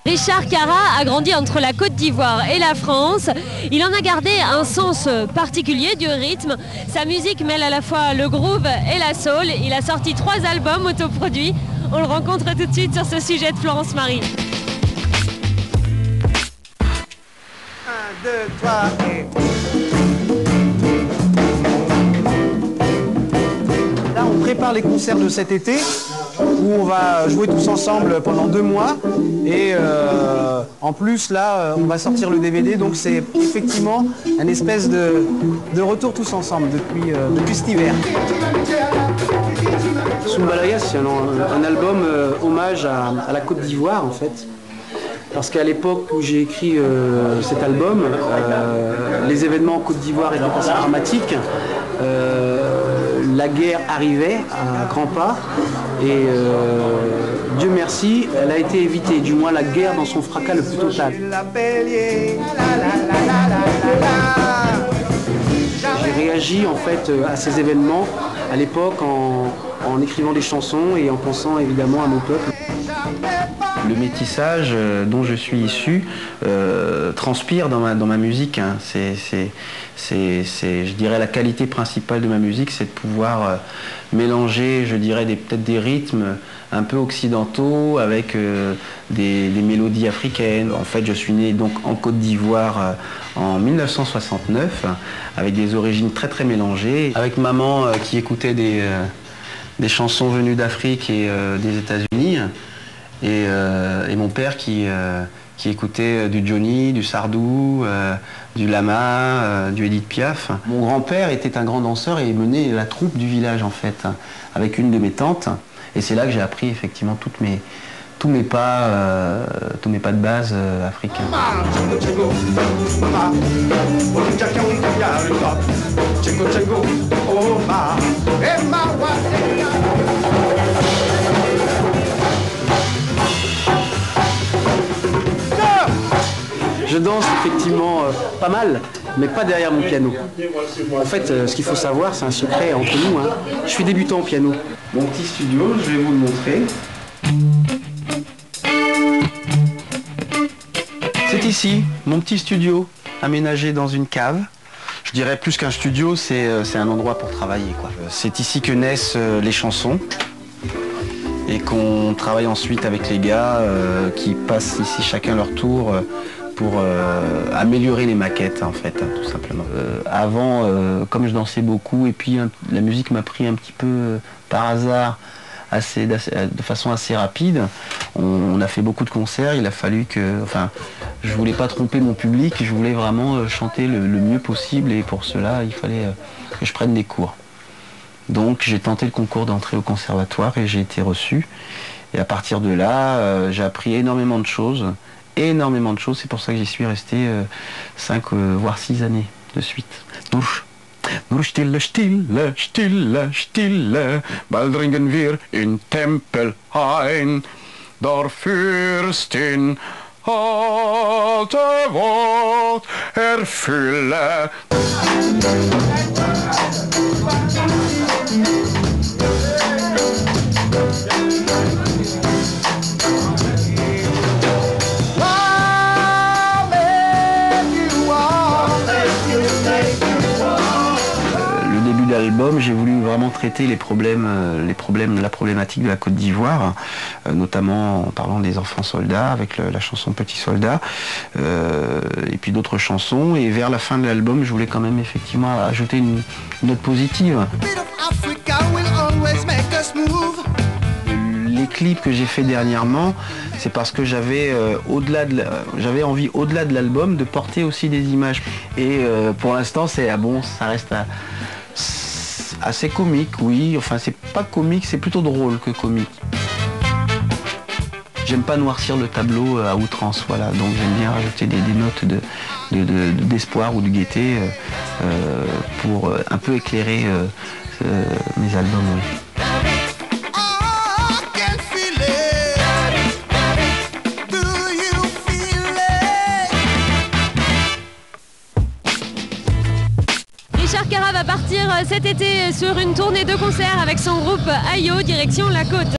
Richard Cara a grandi entre la Côte d'Ivoire et la France. Il en a gardé un sens particulier du rythme. Sa musique mêle à la fois le groove et la soul. Il a sorti 3 albums autoproduits. On le rencontre tout de suite sur ce sujet de Florence Marie. 1, 2, 3 et... Là, on prépare les concerts de cet été où on va jouer tous ensemble pendant 2 mois et en plus là on va sortir le DVD, donc c'est effectivement un espèce de retour tous ensemble depuis cet hiver. Soumbalaya, c'est un album hommage à la Côte d'Ivoire en fait, parce qu'à l'époque où j'ai écrit cet album, les événements en Côte d'Ivoire étaient assez dramatiques. La guerre arrivait à grands pas et Dieu merci, elle a été évitée, du moins la guerre dans son fracas le plus total. J'ai réagi en fait à ces événements à l'époque en écrivant des chansons et en pensant évidemment à mon peuple. Le métissage dont je suis issu transpire dans ma musique. Hein. C'est, je dirais, la qualité principale de ma musique, c'est de pouvoir mélanger, je dirais, peut-être des rythmes un peu occidentaux avec des mélodies africaines. En fait, je suis né donc en Côte d'Ivoire en 1969, avec des origines très très mélangées. Avec maman qui écoutait des chansons venues d'Afrique et des États-Unis. Et mon père qui écoutait du Johnny, du Sardou, du Lama, du Edith Piaf. Mon grand-père était un grand danseur et menait la troupe du village en fait, avec une de mes tantes. Et c'est là que j'ai appris effectivement tous mes pas de base africains. Je danse effectivement pas mal, mais pas derrière mon piano. En fait, ce qu'il faut savoir, c'est un secret entre nous. Hein. Je suis débutant au piano. Mon petit studio, je vais vous le montrer. C'est ici, mon petit studio, aménagé dans une cave. Je dirais plus qu'un studio, c'est un endroit pour travailler, quoi. C'est ici que naissent les chansons et qu'on travaille ensuite avec les gars qui passent ici chacun leur tour pour améliorer les maquettes en fait, hein, tout simplement. Avant, comme je dansais beaucoup et puis la musique m'a pris un petit peu par hasard, de façon assez rapide. On a fait beaucoup de concerts, il a fallu que... Enfin, je voulais pas tromper mon public, je voulais vraiment chanter le mieux possible et pour cela, il fallait que je prenne des cours. Donc j'ai tenté le concours d'entrée au conservatoire et j'ai été reçu. Et à partir de là, j'ai appris énormément de choses. C'est pour ça que j'y suis resté 5 voire 6 années de suite. Nur stille, stille, stille, stille, bald dringen wir in Tempel ein, der Fürstin alte Wort erfülle. L'album, j'ai voulu vraiment traiter la problématique de la Côte d'Ivoire, notamment en parlant des enfants soldats avec la chanson Petit Soldat, et puis d'autres chansons. Et vers la fin de l'album, je voulais quand même effectivement ajouter une note positive. Les clips que j'ai fait dernièrement, c'est parce que j'avais envie, au-delà de l'album, de porter aussi des images. Et pour l'instant, ça reste assez comique, oui. Enfin, c'est pas comique, c'est plutôt drôle que comique. J'aime pas noircir le tableau à outrance, voilà. Donc j'aime bien rajouter des notes d'espoir ou de gaieté pour un peu éclairer mes albums. Oui. Richard Cara va partir cet été sur une tournée de concert avec son groupe Ayo, direction la côte.